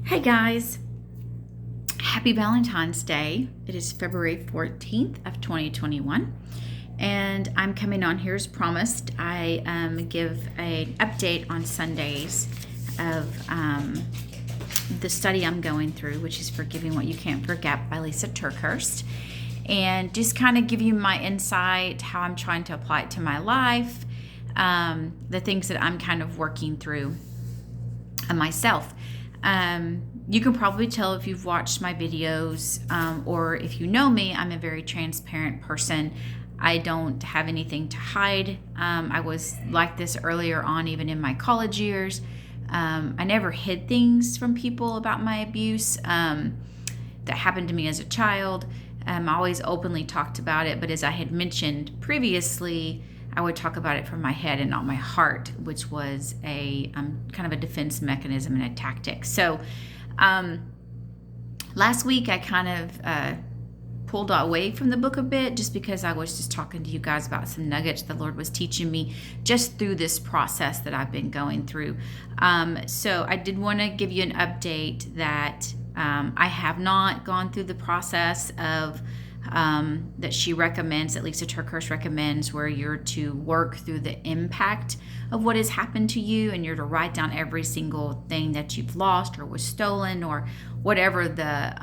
Hey guys, happy Valentine's Day. It is February 14th of 2021 and I'm coming on here as promised. I give an update on Sundays of the study I'm going through, which is Forgiving What You Can't Forget by Lysa TerKeurst, and just kind of give you my insight, how I'm trying to apply it to my life, the things that I'm kind of working through myself. You can probably tell if you've watched my videos, or if you know me, I'm a very transparent person. I don't have anything to hide. I was like this earlier on, even in my college years. I never hid things from people about my abuse that happened to me as a child. I always openly talked about it, but as I had mentioned previously, I would talk about it from my head and not my heart, which was a kind of a defense mechanism and a tactic. So last week I kind of pulled away from the book a bit, just because I was just talking to you guys about some nuggets the Lord was teaching me just through this process that I've been going through. So I did want to give you an update that I have not gone through the process of that she recommends, that Lysa TerKeurst recommends, where you're to work through the impact of what has happened to you, and you're to write down every single thing that you've lost or was stolen or whatever the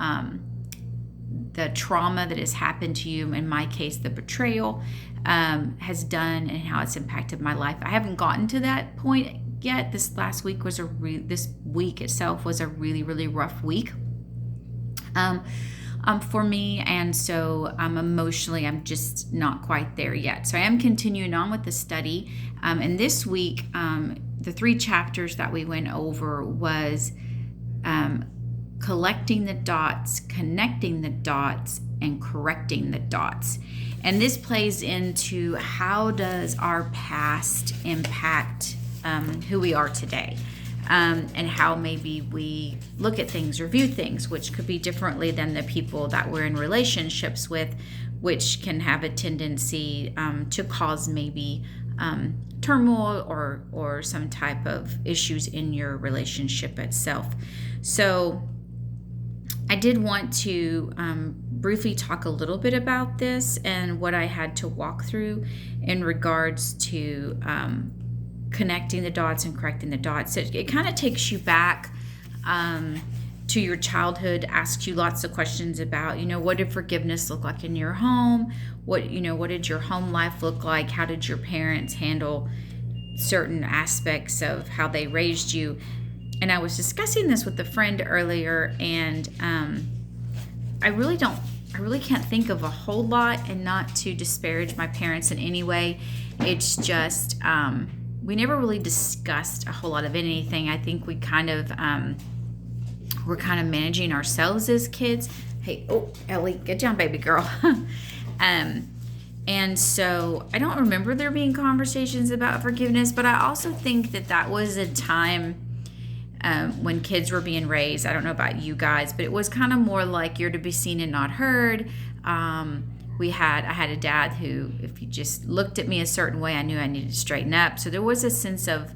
trauma that has happened to you. In my case, the betrayal has done and how it's impacted my life. I haven't gotten to that point yet. This last week was this week itself was a really, really rough week. For me, and so emotionally I'm just not quite there yet. So I am continuing on with the study, and this week the 3 chapters that we went over was collecting the dots, connecting the dots, and correcting the dots. And this plays into how does our past impact who we are today. And how maybe we look at things or view things, which could be differently than the people that we're in relationships with, which can have a tendency to cause maybe turmoil or some type of issues in your relationship itself. So I did want to briefly talk a little bit about this and what I had to walk through in regards to connecting the dots and correcting the dots. It kind of takes you back to your childhood, asks you lots of questions about, what did forgiveness look like in your home? What did your home life look like? How did your parents handle certain aspects of how they raised you? And I was discussing this with a friend earlier, and I really can't think of a whole lot, and not to disparage my parents in any way. It's just, we never really discussed a whole lot of anything. I think we kind of we're kind of managing ourselves as kids. Hey, Ellie, get down, baby girl. And so I don't remember there being conversations about forgiveness, but I also think that was a time when kids were being raised. I don't know about you guys, but it was kind of more like you're to be seen and not heard. I had a dad who, if he just looked at me a certain way, I knew I needed to straighten up. So there was a sense of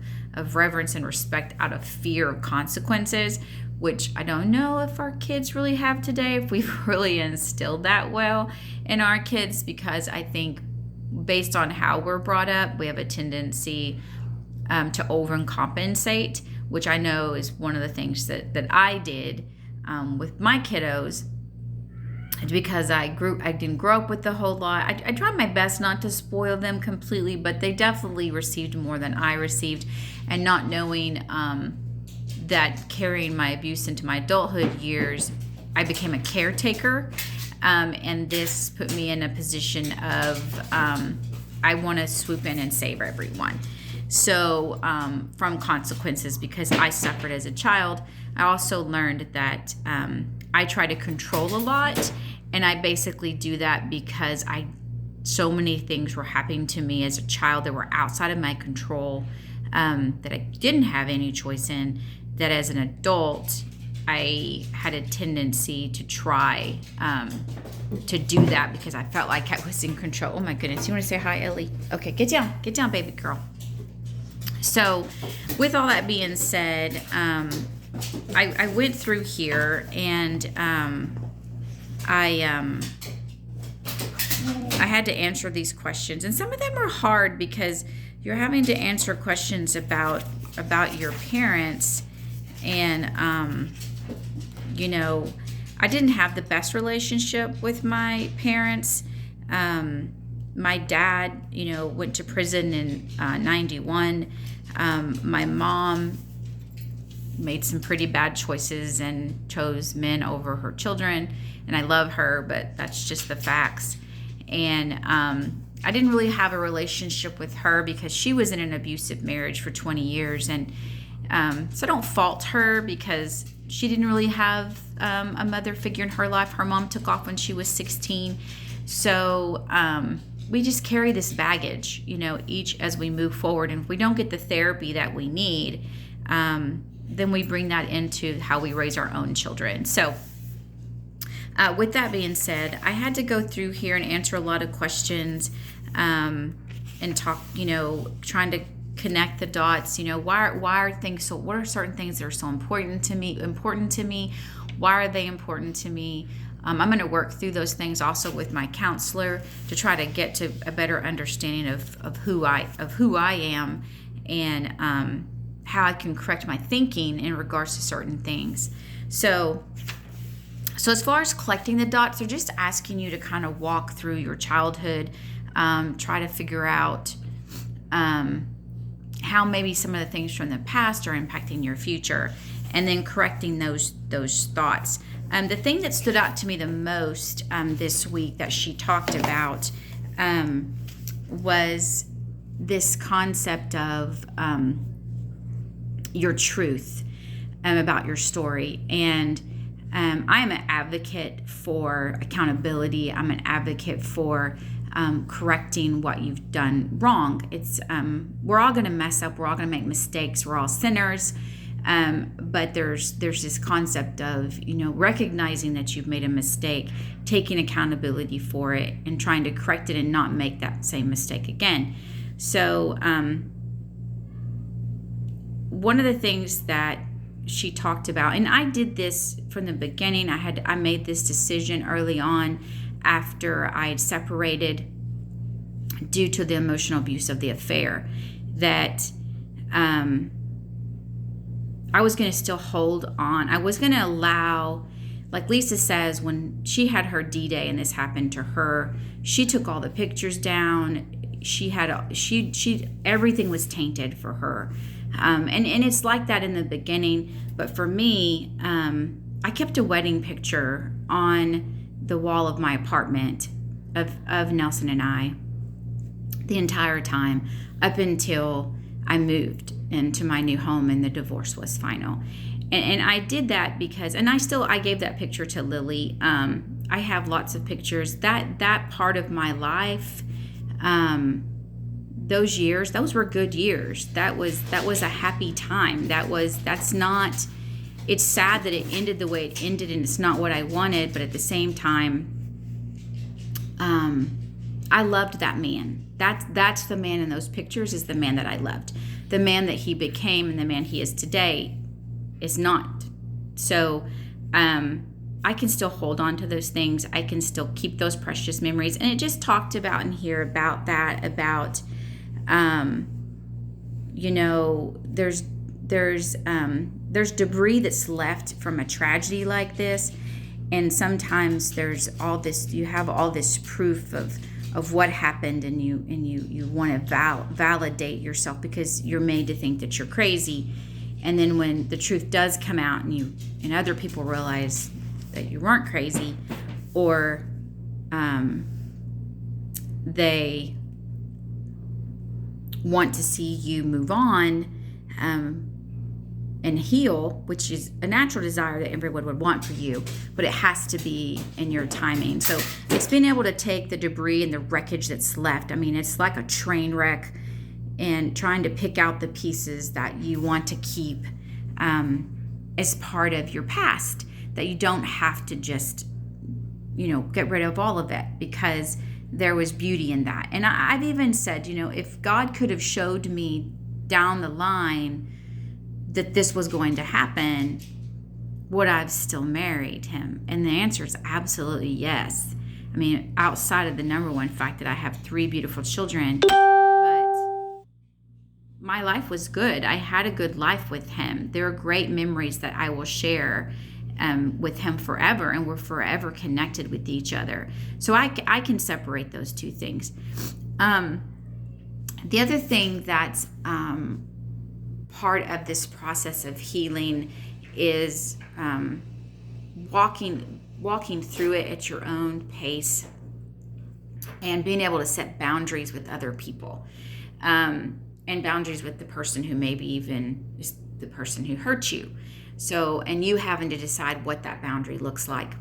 reverence and respect out of fear of consequences, which I don't know if our kids really have today, if we've really instilled that well in our kids, because I think based on how we're brought up, we have a tendency to overcompensate, which I know is one of the things that I did with my kiddos. Because I didn't grow up with the whole lot. I tried my best not to spoil them completely, but they definitely received more than I received. And not knowing that carrying my abuse into my adulthood years, I became a caretaker. And this put me in a position of I want to swoop in and save everyone. So from consequences, because I suffered as a child, I also learned that I try to control a lot, and I basically do that because so many things were happening to me as a child that were outside of my control, that I didn't have any choice in, that as an adult I had a tendency to try to do that because I felt like I was in control. Oh my goodness, you want to say hi, Ellie? Okay, get down, baby girl. So with all that being said, I went through here, and I I had to answer these questions, and some of them are hard because you're having to answer questions about your parents, and you know, I didn't have the best relationship with my parents. My dad, you know, went to prison in 91. My mom made some pretty bad choices and chose men over her children, and I love her, but that's just the facts. And I didn't really have a relationship with her because she was in an abusive marriage for 20 years, and so I don't fault her because she didn't really have a mother figure in her life. Her mom took off when she was 16. So we just carry this baggage, you know, each as we move forward. And if we don't get the therapy that we need, then we bring that into how we raise our own children. So with that being said, I had to go through here and answer a lot of questions and talk, you know, trying to connect the dots. You know, why are things so, what are certain things that are so important to me? Why are they important to me? I'm going to work through those things also with my counselor to try to get to a better understanding of who I am, and how I can correct my thinking in regards to certain things. So as far as collecting the dots, they're just asking you to kind of walk through your childhood, try to figure out how maybe some of the things from the past are impacting your future, and then correcting those thoughts. The thing that stood out to me the most this week that she talked about was this concept of your truth about your story. And I am an advocate for accountability. I'm an advocate for correcting what you've done wrong. It's we're all going to mess up. We're all going to make mistakes. We're all sinners. But there's this concept of, you know, recognizing that you've made a mistake, taking accountability for it, and trying to correct it and not make that same mistake again. So one of the things that she talked about, and I did this from the beginning, I made this decision early on after I had separated due to the emotional abuse of the affair, that I was going to still hold on. I was going to allow, like Lisa says, when she had her D-Day and this happened to her, she took all the pictures down. She everything was tainted for her. And it's like that in the beginning. But for me, I kept a wedding picture on the wall of my apartment of Nelson and I the entire time up until I moved into my new home and the divorce was final. And I did that because, and I gave that picture to Lily. I have lots of pictures. That part of my life, those years, those were good years. That was a happy time. It's sad that it ended the way it ended, and it's not what I wanted, but at the same time, I loved that man. That's the man in those pictures, is the man that I loved. The man that he became and the man he is today is not. So I can still hold on to those things. I can still keep those precious memories. And it just talked about in here about that, about, you know, there's debris that's left from a tragedy like this. And sometimes you have all this proof of what happened, and you want to validate yourself because you're made to think that you're crazy. And then when the truth does come out and other people realize that you weren't crazy, or they want to see you move on and heal, which is a natural desire that everyone would want for you, but it has to be in your timing. So it's being able to take the debris and the wreckage that's left. I mean, it's like a train wreck, and trying to pick out the pieces that you want to keep as part of your past, that you don't have to just, you know, get rid of all of it, because there was beauty in that. And I've even said, you know, if God could have showed me down the line that this was going to happen, would I have still married him? And the answer is absolutely yes. I mean, outside of the number one fact that I have 3 beautiful children, but my life was good. I had a good life with him. There are great memories that I will share with him forever, and we're forever connected with each other. So I can separate those two things. The other thing that's part of this process of healing is walking through it at your own pace and being able to set boundaries with other people, and boundaries with the person who maybe even is the person who hurt you. So, and you having to decide what that boundary looks like.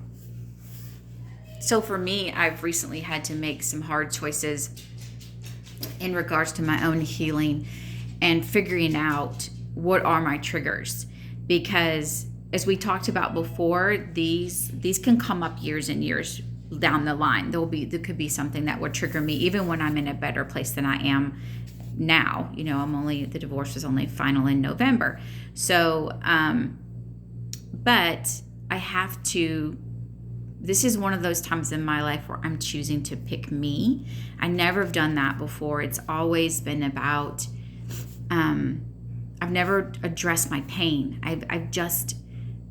So for me, I've recently had to make some hard choices in regards to my own healing and figuring out what are my triggers, because as we talked about before, these can come up years and years down the line. There could be something that would trigger me even when I'm in a better place than I am now. You know, the divorce was only final in November. So, but I have to, this is one of those times in my life where I'm choosing to pick me. I never have done that before. It's always been about, I've never addressed my pain. I've just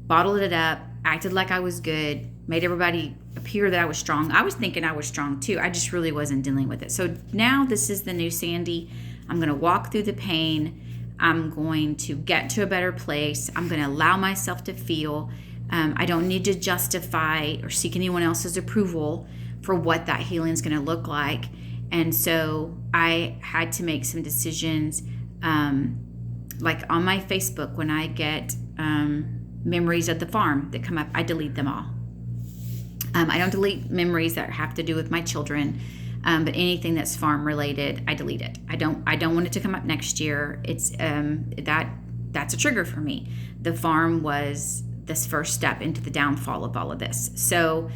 bottled it up, acted like I was good, made everybody appear that I was strong. I was thinking I was strong too. I just really wasn't dealing with it. So now this is the new Sandy. I'm going to walk through the pain. I'm going to get to a better place. I'm going to allow myself to feel. I don't need to justify or seek anyone else's approval for what that healing is going to look like. And so I had to make some decisions, like on my Facebook, when I get memories of the farm that come up, I delete them all. I don't delete memories that have to do with my children, but anything that's farm related, I delete it. I don't want it to come up next year. It's that's a trigger for me. The farm was this first step into the downfall of all of this. So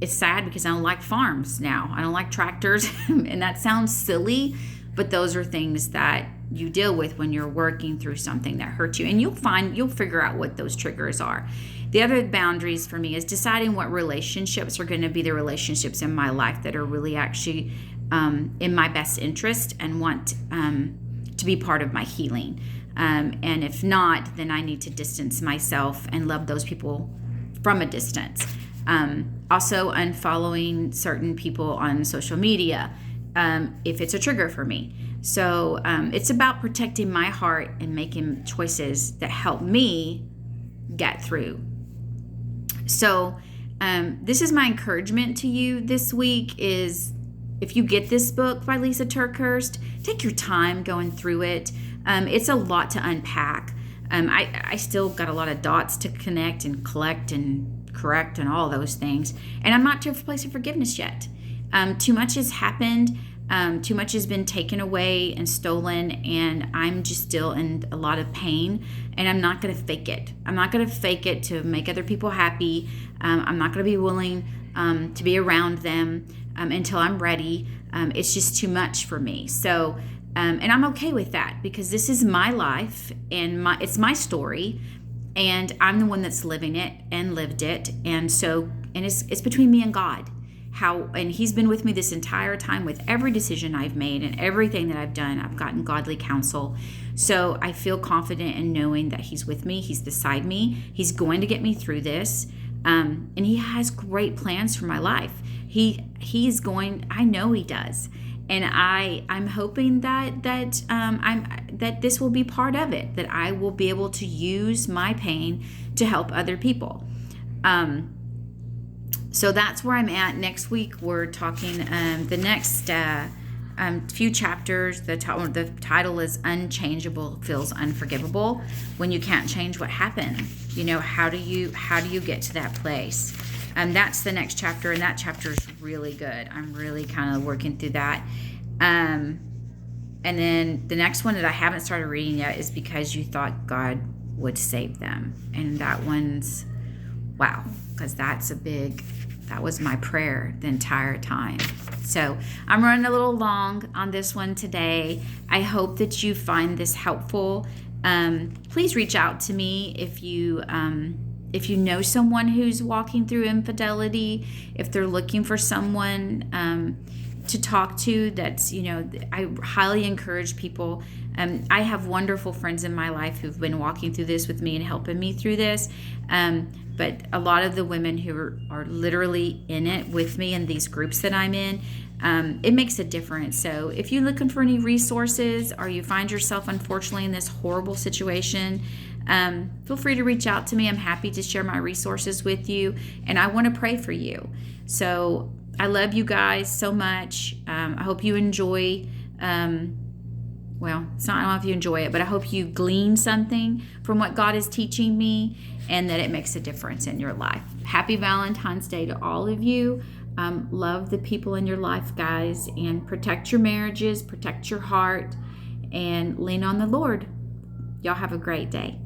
it's sad because I don't like farms now. I don't like tractors, and that sounds silly, but those are things that you deal with when you're working through something that hurts you, and you'll figure out what those triggers are. The other boundaries for me is deciding what relationships are going to be the relationships in my life that are really actually in my best interest and want to be part of my healing. And if not, then I need to distance myself and love those people from a distance. Also, unfollowing certain people on social media if it's a trigger for me. So it's about protecting my heart and making choices that help me get through. So this is my encouragement to you this week is, if you get this book by Lisa TerKeurst, take your time going through it. It's a lot to unpack. I still got a lot of dots to connect and collect and correct and all those things. And I'm not to a place of forgiveness yet. Too much has happened. Too much has been taken away and stolen, and I'm just still in a lot of pain, and I'm not going to fake it. I'm not going to fake it to make other people happy. I'm not going to be willing to be around them until I'm ready. It's just too much for me. So, and I'm okay with that, because this is my life and it's my story, and I'm the one that's living it and lived it. And so, and it's between me and God. And he's been with me this entire time with every decision I've made and everything that I've done. I've gotten godly counsel. So I feel confident in knowing that he's with me. He's beside me. He's going to get me through this. And he has great plans for my life. He's going, I know he does. And I'm hoping that this will be part of it, that I will be able to use my pain to help other people. So that's where I'm at. Next week, we're talking the next few chapters. The title is Unchangeable Feels Unforgivable. When you can't change what happened, how do you get to that place? That's the next chapter, and that chapter is really good. I'm really kind of working through that. And then the next one that I haven't started reading yet is Because You Thought God Would Save Them. And that one's, wow, because that was my prayer the entire time. So I'm running a little long on this one today. I hope that you find this helpful. Please reach out to me if you know someone who's walking through infidelity, if they're looking for someone to talk to. That's, I highly encourage people. I have wonderful friends in my life who've been walking through this with me and helping me through this. But a lot of the women who are literally in it with me in these groups that I'm in, it makes a difference. So if you're looking for any resources, or you find yourself unfortunately in this horrible situation, feel free to reach out to me. I'm happy to share my resources with you, and I want to pray for you. So I love you guys so much. I hope you enjoy. Well, it's not, I don't know if you enjoy it, but I hope you glean something from what God is teaching me, and that it makes a difference in your life. Happy Valentine's Day to all of you. Love the people in your life, guys, and protect your marriages, protect your heart, and lean on the Lord. Y'all have a great day.